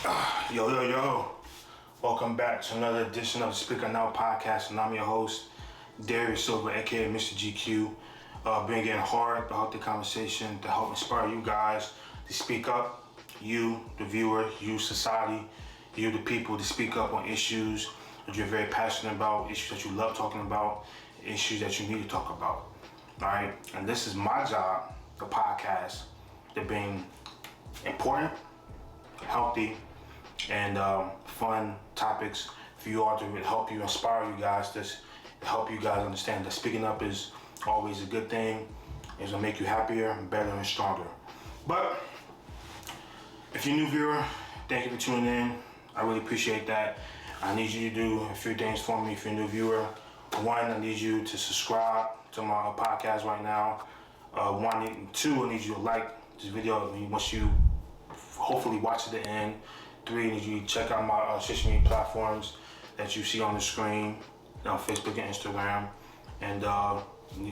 Yo. Welcome back to another edition of the Speaker Now podcast, and I'm your host, Darius Silver, aka Mr. GQ. Bringing hard, the healthy conversation to help inspire you guys to speak up. You, the viewer, you, society, you, the people, to speak up on issues that you're very passionate about, issues that you love talking about, issues that you need to talk about. Alright? And this is my job, the podcast, to bring important, healthy, and fun topics for you all to help you, inspire you guys, to help you guys understand that speaking up is always a good thing. It's gonna make you happier, better, and stronger. But if you're a new viewer, thank you for tuning in. I really appreciate that. I need you to do a few things for me if you're a new viewer. One, I need you to subscribe to my podcast right now. One, and two, I need you to like this video once you hopefully watch it to the end. 3, I need you to check out my social media platforms that you see on the screen, on Facebook and Instagram. And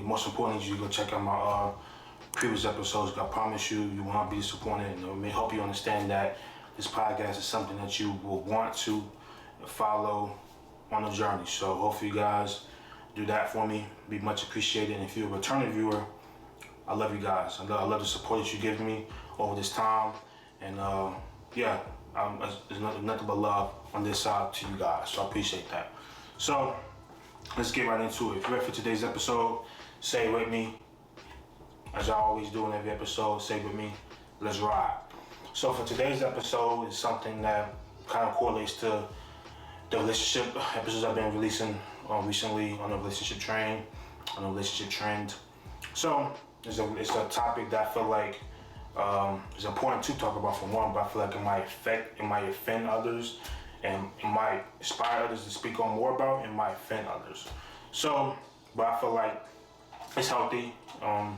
most importantly, you go check out my previous episodes. I promise you will not be disappointed, and it may help you understand that this podcast is something that you will want to follow on the journey. So hopefully you guys do that for me. Be much appreciated. And if you're a returning viewer, I love you guys. I love the support that you give me over this time. And there's nothing but love on this side to you guys. So I appreciate that. So let's get right into it. If you're ready for today's episode, say it with me. As I always do in every episode, say it with me. Let's ride. So for today's episode is something that kind of correlates to the relationship episodes I've been releasing recently on the relationship train, on the relationship trend. So it's a topic that I feel like it's important to talk about, for one, but I feel like it might offend others, and it might inspire others to speak on more about, and might offend others. So, but I feel like it's healthy. It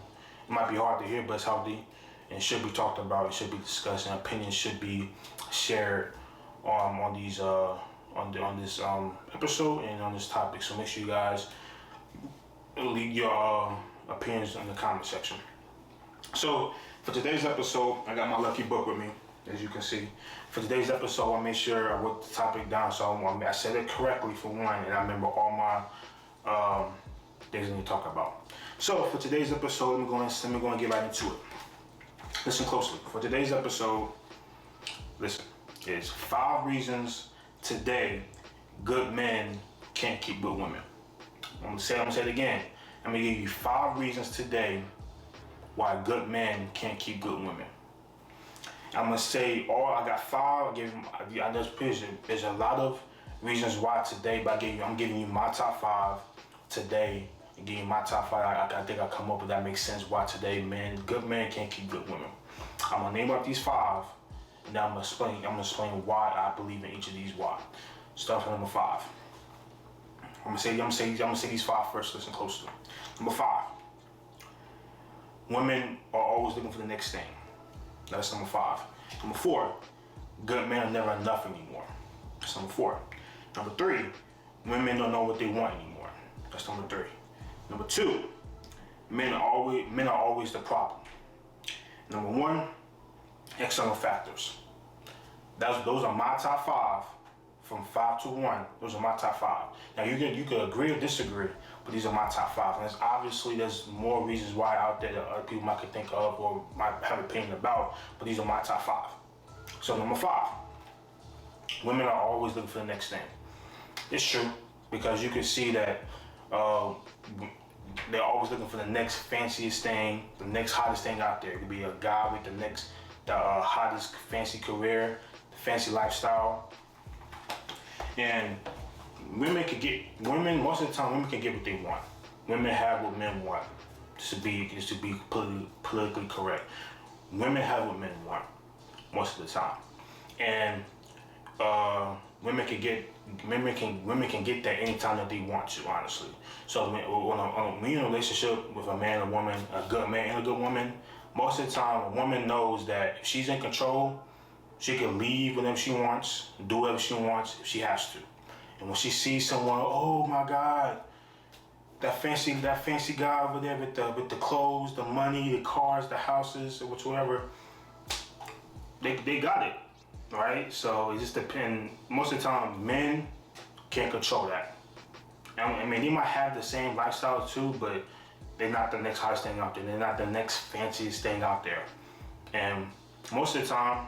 might be hard to hear, but it's healthy, and it should be talked about. It should be discussed, and opinions should be shared on these on this episode and on this topic. So make sure you guys leave your opinions in the comment section. So for today's episode, I got my lucky book with me, as you can see. For today's episode, I made sure I wrote the topic down, so I said it correctly for one, and I remember all my things I need to talk about. So for today's episode, let me go and get right into it. Listen closely. For today's episode, it's 5 reasons today good men can't keep good women. I'm gonna say it again. I'm gonna give you 5 reasons today why good men can't keep good women. I'm gonna say I got 5. There's a lot of reasons why today, but I'm giving you my top 5 today. And giving you my top 5, I think I come up with that makes sense why today good men can't keep good women. I'm gonna name up these 5, and then I'm gonna explain why I believe in each of these why. Start with number 5. I'm gonna say these 5 first. Listen closely. Number 5. Women are always looking for the next thing. That's number 5. Number 4. Good men are never enough anymore. That's number 4. Number 3. Women don't know what they want anymore. That's number 3. Number 2. Men are always the problem. Number 1. External factors. Those are my top 5. From 5 to 1, those are my top 5. Now you could agree or disagree, but these are my top 5. And there's more reasons why out there that other people might could think of or might have an opinion about, but these are my top 5. So number 5, women are always looking for the next thing. It's true, because you can see that they're always looking for the next fanciest thing, the next hottest thing out there. It could be a guy with the hottest fancy career, the fancy lifestyle. And most of the time, women can get what they want. Women have what men want, just to be politically correct. Women have what men want most of the time. And women can get that anytime that they want to, honestly. So when you're in a relationship with a man and a woman, a good man and a good woman, most of the time a woman knows that if she's in control, she can leave whenever she wants, do whatever she wants if she has to. And when she sees someone, oh my God, that fancy guy over there with the clothes, the money, the cars, the houses, or whatever, they got it. right? So it just depends. Most of the time, men can't control that. I mean, they might have the same lifestyle too, but they're not the next hottest thing out there. They're not the next fanciest thing out there. And most of the time,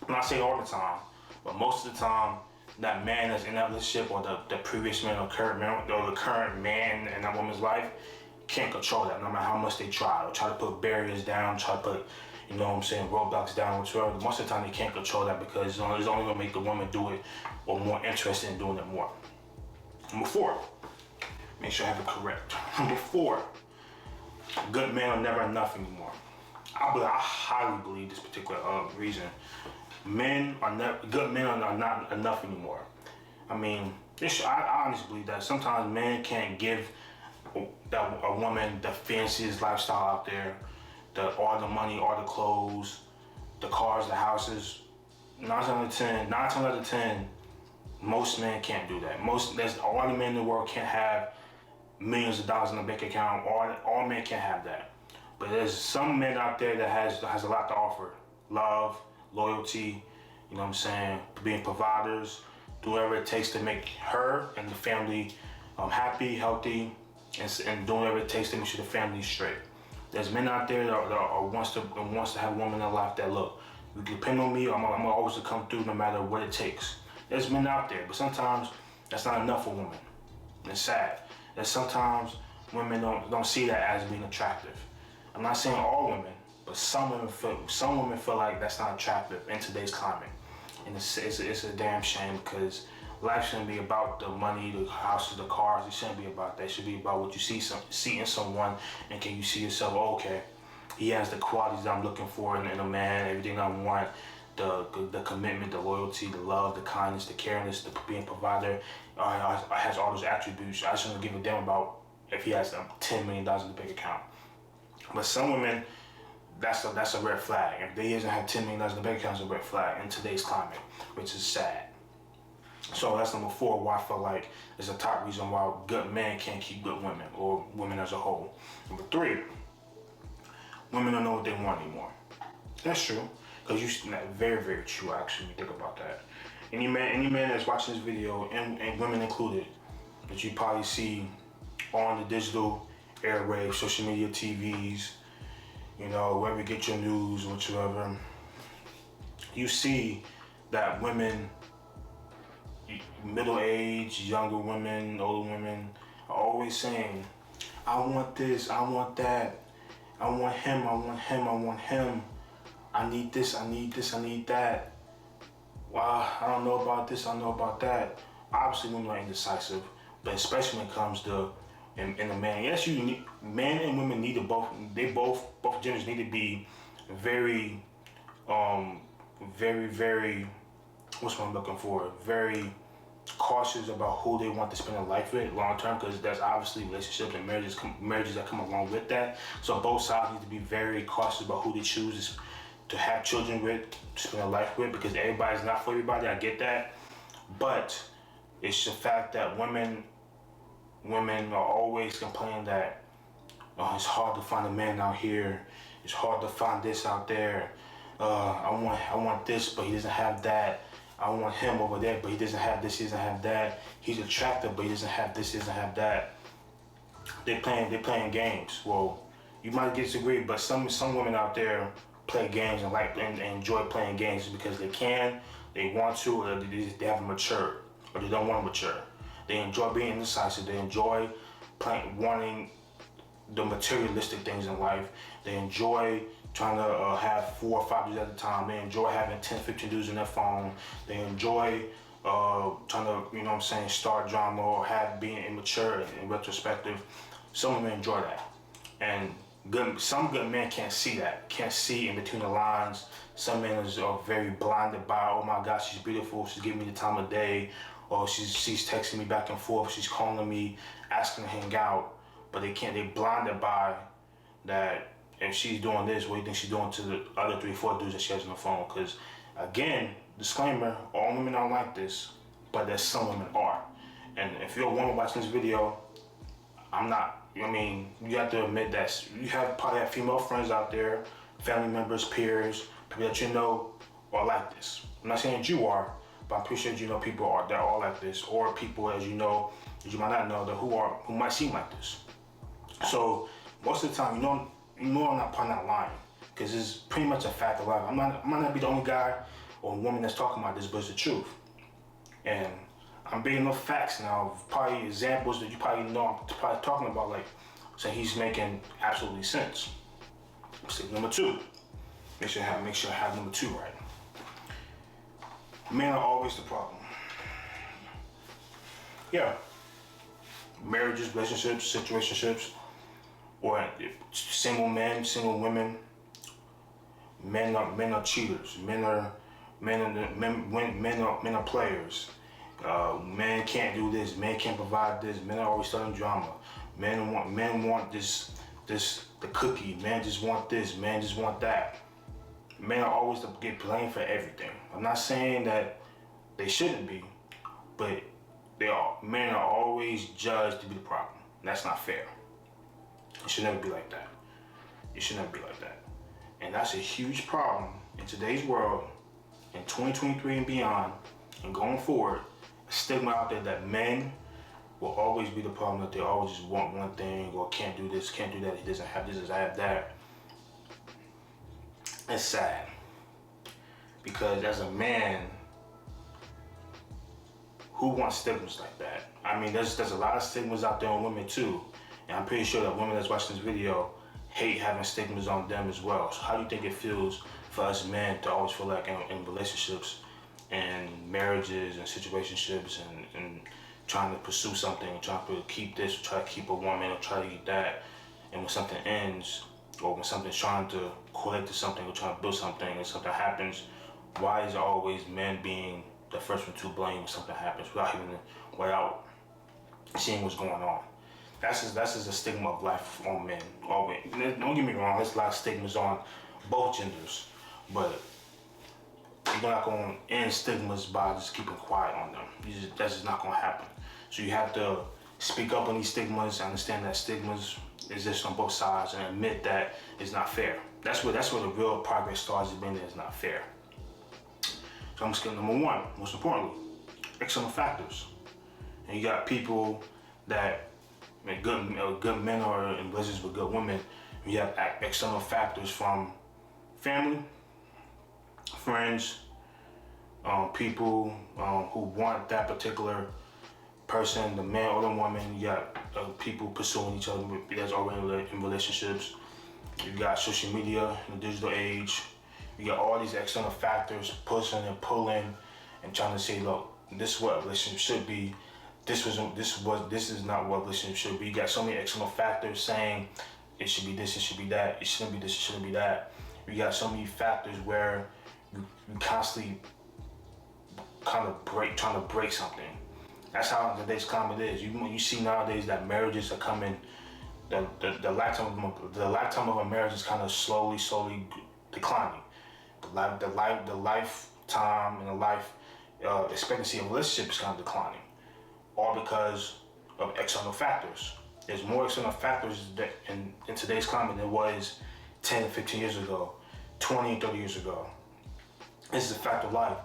I'm not saying all the time, but most of the time, that man that's in that relationship, or the previous man or current man, or the current man in that woman's life, can't control that no matter how much they try. Or try to put barriers down, try to put, you know what I'm saying, roadblocks down, whatever. Most of the time they can't control that because it's only gonna make the woman do it or more interested in doing it more. Number 4, make sure I have it correct. Number 4, good men are never enough anymore. I highly believe this particular reason. Good men are not enough anymore. I mean, I honestly believe that sometimes men can't give a woman the fanciest lifestyle out there, all the money, all the clothes, the cars, the houses. 9 times out of 10, most men can't do that. All the men in the world can't have millions of dollars in a bank account. All men can't have that. But there's some men out there that has a lot to offer. Love, loyalty, you know what I'm saying, being providers, do whatever it takes to make her and the family happy, healthy, and doing whatever it takes to make sure the family's straight. There's men out there that wants to have a woman in their life that, look, you can depend on me, I'm always to come through no matter what it takes. There's men out there, but sometimes that's not enough for women. It's sad that sometimes women don't see that as being attractive. I'm not saying all women, but some women feel like that's not attractive in today's climate, and it's a damn shame because life shouldn't be about the money, the houses, the cars. It shouldn't be about that. It should be about what you see in someone, and can you see yourself? Oh, okay, he has the qualities that I'm looking for in a man. Everything I want, the commitment, the loyalty, the love, the kindness, the caringness, the being provider. Has all those attributes. I shouldn't give a damn about if he has $10 million in the bank account. But some women, that's a red flag. If they doesn't have $10 million in the bank account, it's a red flag in today's climate, which is sad. So that's number 4, why I feel like it's a top reason why good men can't keep good women, or women as a whole. Number 3, women don't know what they want anymore. That's true, because very, very true actually when you think about that. Any man that's watching this video, and women included, that you probably see on the digital airwaves, social media, TVs, you know, wherever you get your news, whatsoever, you see that women, middle-aged, younger women, older women, are always saying, I want this, I want that, I want him, I want him, I want him, I need this, I need this, I need that. Well, I don't know about this, I know about that. Obviously, women are indecisive, but especially when it comes to in a man. Yes, men and women need to both genders need to be very, very, what's what I'm looking for? Very cautious about who they want to spend their life with long term, because there's obviously relationships and marriages that come along with that. So both sides need to be very cautious about who they choose to have children with, to spend their life with, because everybody's not for everybody. I get that, but it's the fact that women are always complaining that it's hard to find a man out here. It's hard to find this out there. I want this, but he doesn't have that. I want him over there, but he doesn't have this, he doesn't have that. He's attractive, but he doesn't have this, he doesn't have that. They're playing games. Well, you might disagree, but some women out there play games and enjoy playing games because they want to, or they haven't matured, or they don't want to mature. They enjoy being indecisive. They enjoy wanting the materialistic things in life. They enjoy trying to have 4 or 5 dudes at a time. They enjoy having 10, 15 dudes in their phone. They enjoy trying to, you know what I'm saying, start drama or being immature in retrospective. Some women enjoy that. And some good men can't see that, can't see in between the lines. Some men are very blinded by, oh my God, she's beautiful, she's giving me the time of day, or she's texting me back and forth, she's calling me, asking to hang out, but they're blinded by that. If she's doing this, what do you think she's doing to the other 3, 4 dudes that she has on the phone? Because again, disclaimer, all women aren't like this, but there's some women are. And if you're a woman watching this video, I'm not. I mean, you have to admit that you probably have female friends out there, family members, peers, people that you know are like this. I'm not saying that you are, but I'm pretty sure you know people that are like this, or people as you know, that you might not know, that who might seem like this. So most of the time, I'm not putting that line, because it's pretty much a fact of life. I might not be the only guy or woman that's talking about this, but it's the truth. And I'm bringing up facts now, probably examples that you probably know I'm probably talking about, like, so he's making absolutely sense. Mistake number 2. Make sure I have number 2 right. Men are always the problem. Yeah. Marriages, relationships, situationships, or single men, single women. Men are cheaters. Men are players. Men can't do this. Men can't provide this. Men are always starting drama. Men want this the cookie. Men just want this. Men just want that. Men are always to get blamed for everything. I'm not saying that they shouldn't be, but men are always judged to be the problem. That's not fair. It should never be like that. It should never be like that. And that's a huge problem in today's world, in 2023 and beyond, and going forward. A stigma out there that men will always be the problem, that they always just want one thing, or can't do this, can't do that, he doesn't have this, doesn't have that. It's sad. Because as a man, who wants stigmas like that? I mean, there's a lot of stigmas out there on women too. And I'm pretty sure that women that's watching this video hate having stigmas on them as well. So how do you think it feels for us men to always feel like in relationships and marriages and situationships and trying to pursue something, trying to keep this, try to keep a woman, or try to keep that, and when something ends, or when something's trying to correlate to something, or trying to build something, and something happens, why is it always men being the first one to blame when something happens without seeing what's going on? That's just a stigma of life on men. Always. Don't get me wrong, there's a lot of stigmas on both genders, but you're not going to end stigmas by just keeping quiet on them. That's just not going to happen. So you have to speak up on these stigmas, understand that stigmas exist on both sides, and admit that it's not fair. That's where the real progress starts, being that it's not fair. So I'm skipping number 1, most importantly, external factors. And you got people that good men or in relationships with good women. You have external factors from family, friends, people who want that particular person, the man or the woman. You got people pursuing each other that's already in relationships. You got social media in the digital age. You got all these external factors pushing and pulling and trying to say, look, this is what a relationship should be. This is not what a relationship should be. You got so many external factors saying it should be this, it should be that, it shouldn't be this, it shouldn't be that. You got so many factors where you constantly trying to break something. That's how today's climate is. You see nowadays that marriages are coming, the lifetime of a marriage is kind of slowly declining. The lifetime and the life expectancy of a relationship is kind of declining, all because of external factors. There's more external factors that in today's climate than was 10, 15 years ago, 20, 30 years ago. This is a fact of life.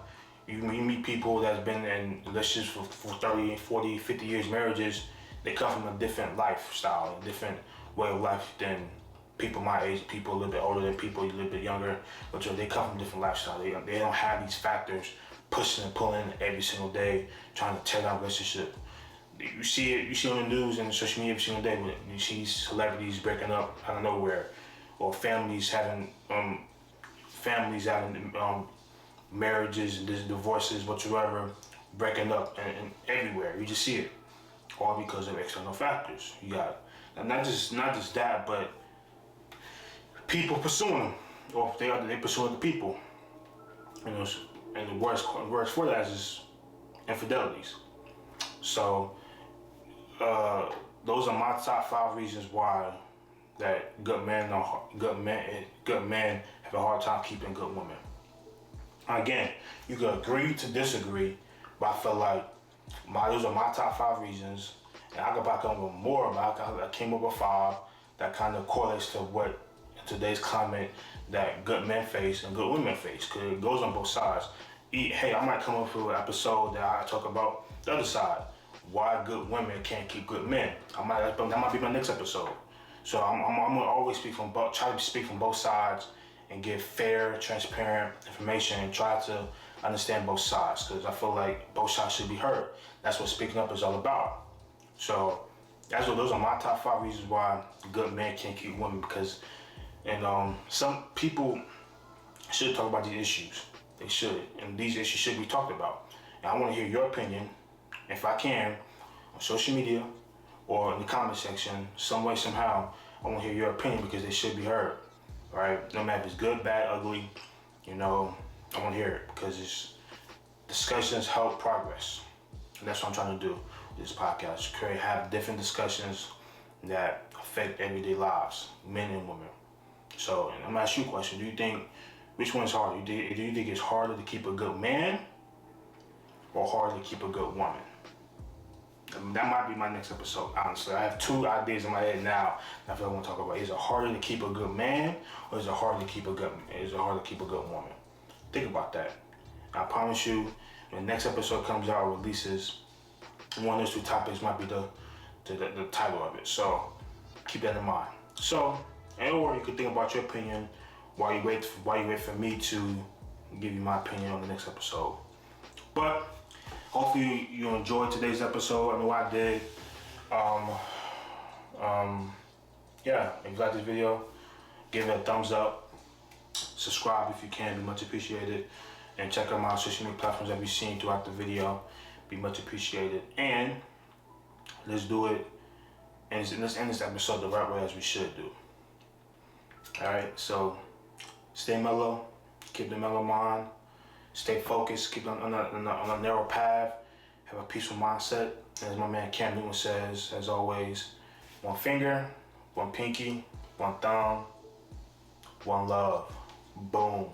You meet people that's been in relationships for 30, 40, 50 years, marriages, they come from a different lifestyle, a different way of life than people my age, people a little bit older than people a little bit younger, but they come from a different lifestyle. They don't have these factors pushing and pulling every single day, trying to tear down relationship. You see on the news and social media every single day, you see celebrities breaking up out of nowhere, or families having marriages and divorces, whatsoever, breaking up and everywhere. You just see it, all because of external factors. You got, and not just that, but people pursuing them, or they pursuing the people. You know, and the worst for that is infidelities. So those are my top 5 reasons why that good men have a hard time keeping good women. Again, you can agree to disagree, but I feel like those are my top 5 reasons, and I could back up with more, but I came up with 5 that kind of correlates to what in today's climate that good men face and good women face, because it goes on both sides. Hey, I might come up with an episode that I talk about the other side, why good women can't keep good men. That might be my next episode. So I'm gonna always try to speak from both sides and give fair, transparent information and try to understand both sides, because I feel like both sides should be heard. That's what speaking up is all about. So those are my top 5 reasons why good men can't keep women, because some people should talk about these issues. They should, and these issues should be talked about. And I want to hear your opinion, if I can, on social media or in the comment section, some way, somehow. I want to hear your opinion because they should be heard. All right, no matter if it's good, bad, ugly, I want to hear it, because discussions help progress. And that's what I'm trying to do with this podcast. Have different discussions that affect everyday lives, men and women. So, and I'm gonna ask you a question. Do you think, which one's harder? Do you think it's harder to keep a good man or harder to keep a good woman? That might be my next episode, honestly. I have 2 ideas in my head now that I feel I want to talk about. Is it harder to keep a good man, or is it harder to keep a good woman? Think about that. I promise you, when the next episode comes out or releases, one of those 2 topics might be the title of it. So keep that in mind. So, or you could think about your opinion while you wait for me to give you my opinion on the next episode. But hopefully you enjoyed today's episode. I know I did. Yeah, if you like this video, give it a thumbs up. Subscribe if you can, be much appreciated. And check out my social media platforms that we've seen throughout the video, be much appreciated. And let's do it, and let's end this episode the right way, as we should do. Alright, so stay mellow, keep the mellow mind, stay focused, keep on a narrow path, have a peaceful mindset. As my man Cam Newton says, as always, one finger, one pinky, one thumb, one love. Boom.